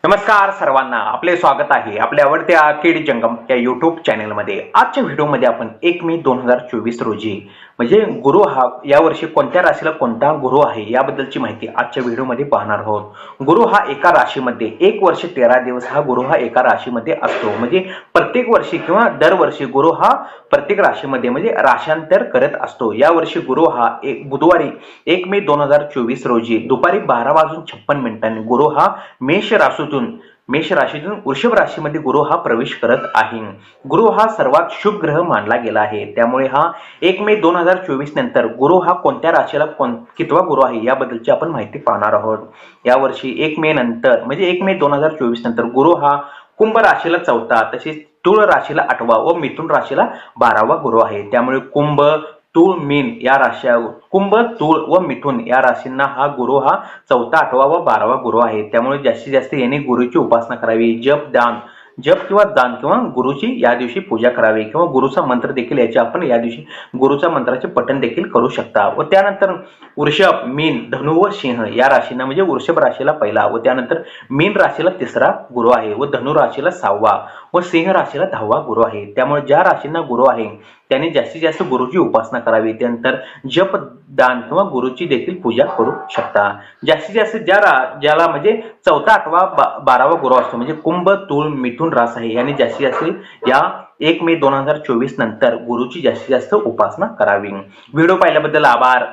नमस्कार सर्वांना, आपले स्वागत आहे आपल्या आवडत्या केडी जंगम या युट्यूब चॅनलमध्ये। आजच्या व्हिडिओमध्ये आपण 1 मे 2024 रोजी म्हणजे गुरु हा यावर्षी कोणत्या राशीला कोणता गुरु आहे याबद्दलची माहिती आजच्या व्हिडिओमध्ये पाहणार आहोत। गुरु हा एका राशीमध्ये 1 वर्ष 13 दिवस हा गुरु हा एका राशीमध्ये असतो। म्हणजे प्रत्येक वर्षी किंवा दरवर्षी गुरु हा प्रत्येक राशीमध्ये म्हणजे राशांतर करत असतो। यावर्षी गुरु हा बुधवारी 1 मे 2024 रोजी दुपारी 12:56 गुरु हा मेष राशीतून वृषभ राशीमध्ये गुरु हा प्रवेश करत आहे। गुरु हा सर्वात शुभ ग्रह मानला गेला आहे। त्यामुळे हा 1 मे 2024 नंतर गुरु हा कोणत्या राशीला कितवा गुरु आहे याबद्दलची आपण माहिती पाहणार आहोत। यावर्षी 1 मे नंतर म्हणजे 1 मे 2024 नंतर गुरु हा कुंभ राशीला 4था, तसेच तुळ राशीला 8वा व मिथुन राशीला 12वा गुरु आहे। त्यामुळे कुंभ, तुळ, मीन या राशा कुंभ, तुळ व मिथुन या राशींना हा गुरु हा 4था, 8वा व 12वा गुरु आहे। त्यामुळे जास्तीत जास्त याने गुरुची उपासना करावी, जप किंवा दान किंवा गुरुची या दिवशी पूजा करावी किंवा गुरुचा मंत्र देखील याचे आपण या दिवशी गुरुचा मंत्राचे पठण देखील करू शकता। व त्यानंतर वृषभ, मीन, धनु व सिंह या राशींना म्हणजे वृषभ राशीला पहिला व त्यानंतर मीन राशीला 3रा गुरु आहे व धनु राशीला 6वा व सिंह राशीला 10वा गुरु आहे। त्यामुळे ज्या राशींना गुरु आहे त्याने जास्तीत जास्त गुरुची उपासना करावी, त्यानंतर जप, दान किंवा गुरुची देखील पूजा करू शकता। जास्तीत जास्त ज्याला म्हणजे 4था, 8वा, 12वा गुरु असतो म्हणजे कुंभ, तुळ, मिथुन रास आहे याने जास्तीत जास्त या 1 मे 2024 नंतर गुरुची जास्तीत जास्त उपासना करावी। व्हिडिओ पाहिल्याबद्दल आभार।